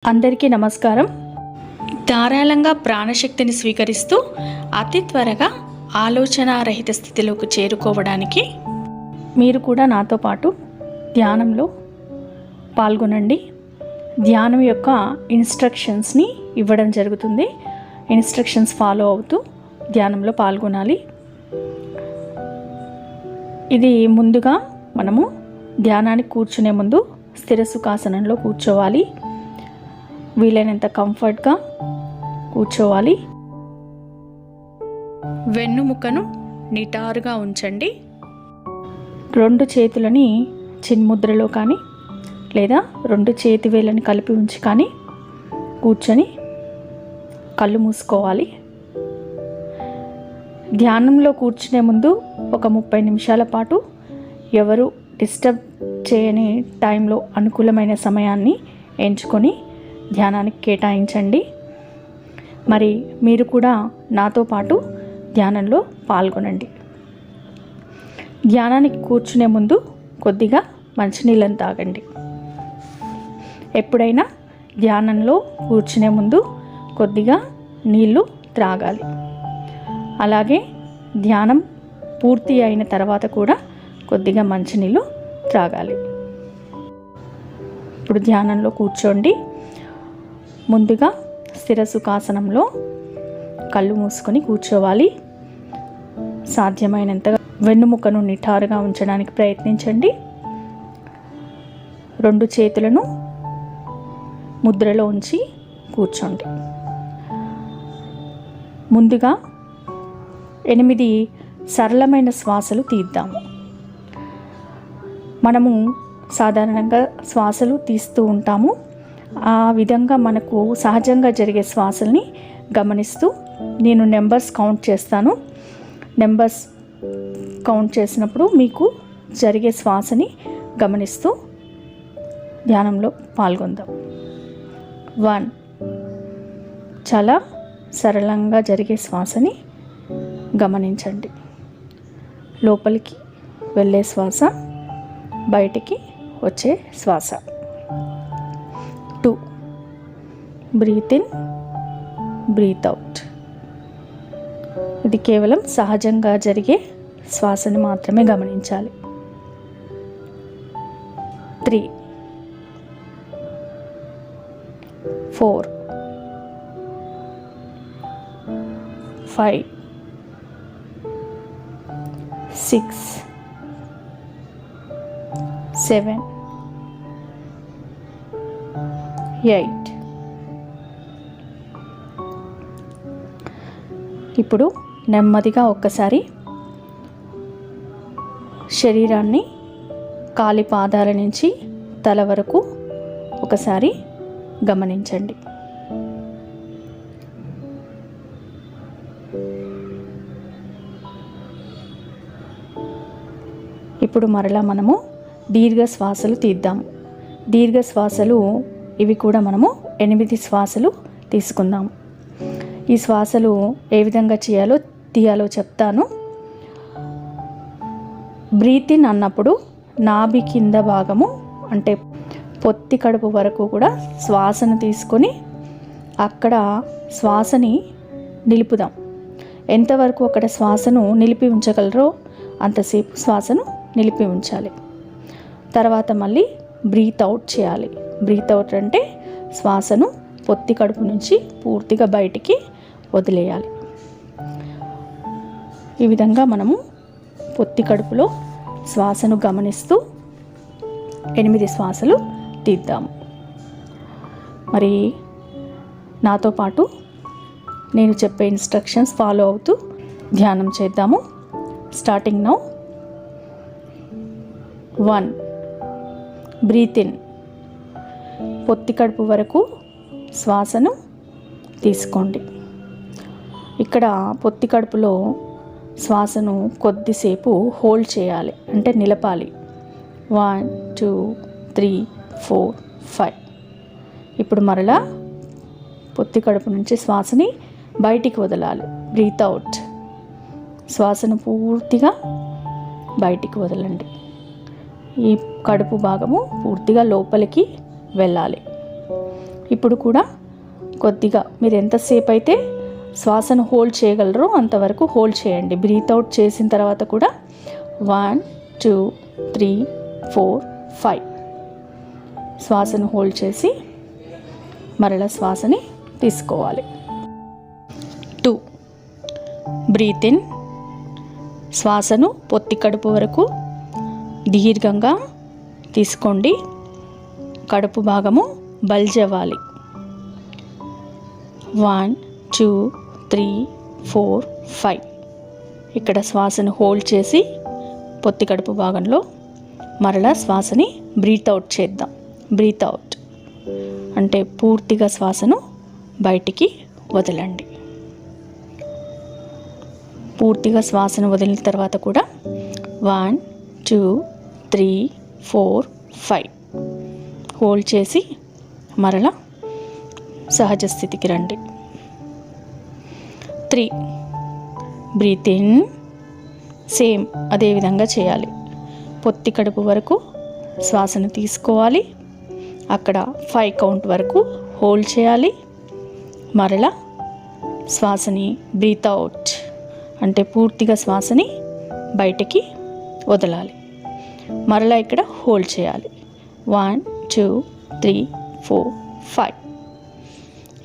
అందరికీ నమస్కారం. ధారాళంగా ప్రాణశక్తిని స్వీకరిస్తూ అతి త్వరగా ఆలోచనారహిత స్థితిలోకి చేరుకోవడానికి మీరు కూడా నాతో పాటు ధ్యానంలో పాల్గొనండి. ధ్యానం యొక్క ఇన్స్ట్రక్షన్స్ని ఇవ్వడం జరుగుతుంది. ఇన్స్ట్రక్షన్స్ ఫాలో అవుతూ ధ్యానంలో పాల్గొనాలి. ఇది ముందుగా మనము ధ్యానానికి కూర్చునే ముందు స్థిర సుఖాసనంలో కూర్చోవాలి. వీలైనంత కంఫర్ట్గా కూర్చోవాలి. వెన్నుముకను నిటారుగా ఉంచండి. రెండు చేతులని చిన్ముద్రలో కానీ లేదా రెండు చేతి వేళ్ళని కలిపి ఉంచి కానీ కూర్చొని కళ్ళు మూసుకోవాలి. ధ్యానంలో కూర్చునే ముందు ఒక 30 నిమిషాల పాటు ఎవరు డిస్టర్బ్ చేయని టైంలో అనుకూలమైన సమయాన్ని ఎంచుకొని ధ్యానానికి కేటాయించండి. మరి మీరు కూడా నాతో పాటు ధ్యానంలో పాల్గొనండి. ధ్యానానికి కూర్చునే ముందు కొద్దిగా మంచినీళ్ళని తాగండి. ఎప్పుడైనా ధ్యానంలో కూర్చునే ముందు కొద్దిగా నీళ్ళు త్రాగాలి. అలాగే ధ్యానం పూర్తి అయిన తర్వాత కూడా కొద్దిగా మంచినీళ్ళు త్రాగాలి. ఇప్పుడు ధ్యానంలో కూర్చోండి. ముందుగా స్థిర సుఖాసనంలో కళ్ళు మూసుకొని కూర్చోవాలి. సాధ్యమైనంతగా వెన్నుముకను నిటారుగా ఉంచడానికి ప్రయత్నించండి. రెండు చేతులను ముద్రలో ఉంచి కూర్చోండి. ముందుగా 8 సరళమైన శ్వాసలు తీద్దాము. మనము సాధారణంగా శ్వాసలు తీస్తూ ఉంటాము. ఆ విధంగా మనకు సహజంగా జరిగే శ్వాసల్ని గమనిస్తూ నేను నెంబర్స్ కౌంట్ చేస్తాను. నెంబర్స్ కౌంట్ చేసినప్పుడు మీకు జరిగే శ్వాసని గమనిస్తూ ధ్యానంలో పాల్గొందాం. 1 చాలా సరళంగా జరిగే శ్వాసని గమనించండి. లోపలికి వెళ్ళే శ్వాస, బయటికి వచ్చే శ్వాస. 2 బ్రీత్ ఇన్, బ్రీత్ అవుట్. ఇది కేవలం సహజంగా జరిగే శ్వాసని మాత్రమే గమనించాలి. 3 4 5 6 7 8. ఇప్పుడు నెమ్మదిగా ఒక్కసారి శరీరాన్ని కాలి పాదాల నుంచి తల వరకు ఒకసారి గమనించండి. ఇప్పుడు మరలా మనము దీర్ఘ శ్వాసలు తీద్దాము. దీర్ఘ శ్వాసలు ఇవి కూడా మనము 8 శ్వాసలు తీసుకుందాము. ఈ శ్వాసలు ఏ విధంగా తీయాలో చెప్తాను. బ్రీత్ ఇన్ అన్నప్పుడు నాభి కింద భాగము అంటే పొత్తి కడుపు వరకు కూడా శ్వాసను తీసుకొని అక్కడ శ్వాసని నిలుపుదాం. ఎంతవరకు అక్కడ శ్వాసను నిలిపి ఉంచగలరో అంతసేపు శ్వాసను నిలిపి ఉంచాలి. తర్వాత మళ్ళీ బ్రీత్ అవుట్ చేయాలి. బ్రీత్ అవుట్ అంటే శ్వాసను పొత్తి కడుపు నుంచి పూర్తిగా బయటికి వదిలేయాలి. ఈ విధంగా మనము పొత్తి కడుపులో శ్వాసను గమనిస్తూ 8 శ్వాసలు తీద్దాము. మరి నాతో పాటు నేను చెప్పే ఇన్స్ట్రక్షన్స్ ఫాలో అవుతూ ధ్యానం చేద్దాము. Starting now. 1 breathe in. పొత్తి కడుపు వరకు శ్వాసను తీసుకోండి. ఇక్కడ పొత్తి కడుపులో శ్వాసను కొద్దిసేపు హోల్డ్ చేయాలి, అంటే నిలపాలి. 1 2 3 4 5. ఇప్పుడు మరలా పొత్తి కడుపు నుంచి శ్వాసని బయటికి వదలాలి. Breathe out. శ్వాసను పూర్తిగా బయటికి వదలండి. ఈ కడుపు భాగము పూర్తిగా లోపలికి వెళ్ళాలి. ఇప్పుడు కూడా కొద్దిగా మీరు ఎంతసేపు అయితే శ్వాసను హోల్డ్ చేయగలరో అంతవరకు హోల్డ్ చేయండి. బ్రీత్ అవుట్ చేసిన తర్వాత కూడా 1 2 3 4 5 శ్వాసను హోల్డ్ చేసి మరలా శ్వాసని తీసుకోవాలి. 2 బ్రీత్ ఇన్, శ్వాసను పొత్తి కడుపు వరకు దీర్ఘంగా తీసుకోండి. కడుపు భాగము బల్జ్ అవ్వాలి. 1 2 3 4 5 ఇక్కడ శ్వాసను హోల్డ్ చేసి పొత్తి కడుపు భాగంలో మరలా శ్వాసని బ్రీత్ అవుట్ చేద్దాం. బ్రీత్ అవుట్ అంటే పూర్తిగా శ్వాసను బయటికి వదలండి. పూర్తిగా శ్వాసను వదిలిన తర్వాత కూడా 1 2 3 4 5 హోల్డ్ చేసి మరలా సహజ స్థితికి రండి. 3 బ్రీత్ ఇన్, సేమ్ అదే విధంగా చేయాలి. పొత్తి కడుపు వరకు శ్వాసను తీసుకోవాలి. అక్కడ 5 కౌంట్ వరకు హోల్డ్ చేయాలి. మరలా శ్వాసని బ్రీత్ అవుట్ అంటే పూర్తిగా శ్వాసని బయటికి వదలాలి. మరలా ఇక్కడ హోల్డ్ చేయాలి. 1 2 3 4 5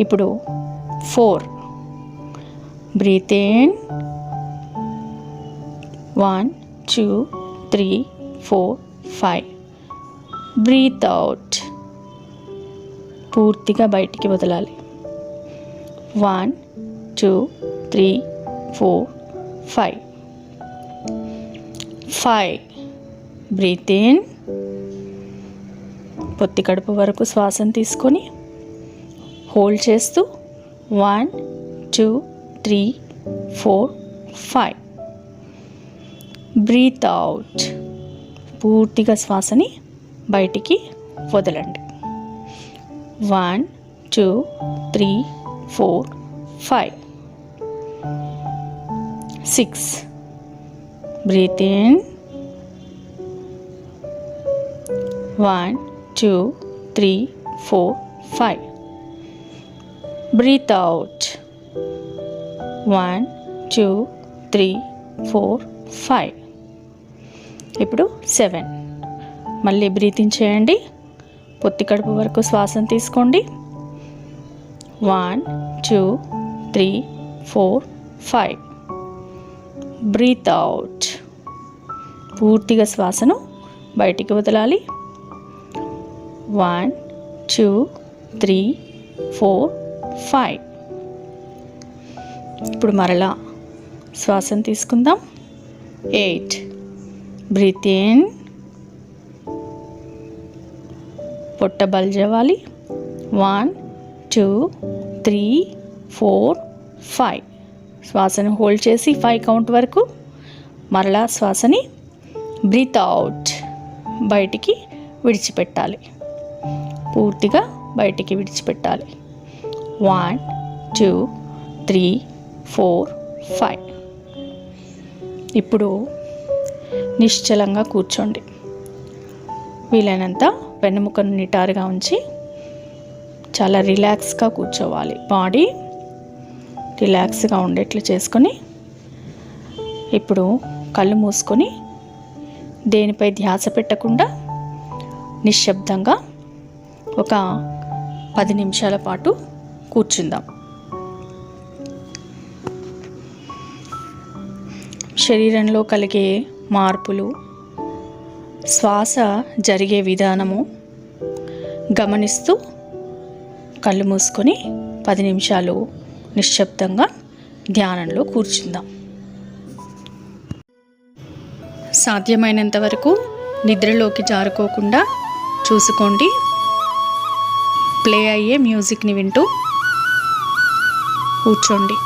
ఇప్పుడు 4 బ్రీత్ ఇన్ 1 2 3 4 5 బ్రీత్ అవుట్ పూర్తిగా బయటికి వదలాలి. 1 2 3 4 5 బ్రీత్ ఇన్, పొత్తి కడుపు వరకు శ్వాసను తీసుకొని హోల్డ్ చేస్తూ 1 2 3 4 5 బ్రీత్ అవుట్ పూర్తిగా శ్వాసని బయటికి వదలండి. 1 2 3 4 5 6 బ్రీత్ ఇన్ 1 2 3 4 5 బ్రీత్ అవుట్ 1 2 3 4 5 ఇప్పుడు 7 మళ్ళీ బ్రీత్ ఇన్ చేయండి. పొత్తి కడుపు వరకు శ్వాసను తీసుకోండి. 1 2 3 4 5 బ్రీత్ అవుట్ పూర్తిగా శ్వాసను బయటికి వదలాలి. 1 2 3 4 5 ఇప్పుడు మరలా శ్వాసను తీసుకుందాం. 8 బ్రీత్ ఇన్, పొట్ట బల్జ్ అవ్వాలి. 1 2 3 4 5 శ్వాసను హోల్డ్ చేసి 5 కౌంట్ వరకు మరలా శ్వాసని బ్రీత్ అవుట్ బయటికి విడిచిపెట్టాలి. పూర్తిగా బయటికి విడిచిపెట్టాలి. 1 2 3 4 5 ఇప్పుడు నిశ్చలంగా కూర్చోండి. వీలైనంత వెన్నెముకను నిటారుగా ఉంచి చాలా రిలాక్స్గా కూర్చోవాలి. బాడీ రిలాక్స్గా ఉండేట్లు చేసుకొని ఇప్పుడు కళ్ళు మూసుకొని దేనిపై ధ్యాస పెట్టకుండా నిశ్శబ్దంగా ఒక 10 నిమిషాల పాటు కూర్చుందాం. శరీరంలో కలిగే మార్పులు, శ్వాస జరిగే విధానము గమనిస్తూ కళ్ళు మూసుకొని 10 నిమిషాలు నిశ్శబ్దంగా ధ్యానంలో కూర్చుందాం. సాధ్యమైనంత వరకు నిద్రలోకి జారుకోకుండా చూసుకోండి. ప్లే అయ్యే మ్యూజిక్ని వింటూ కూర్చోండి.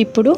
ఇప్పుడు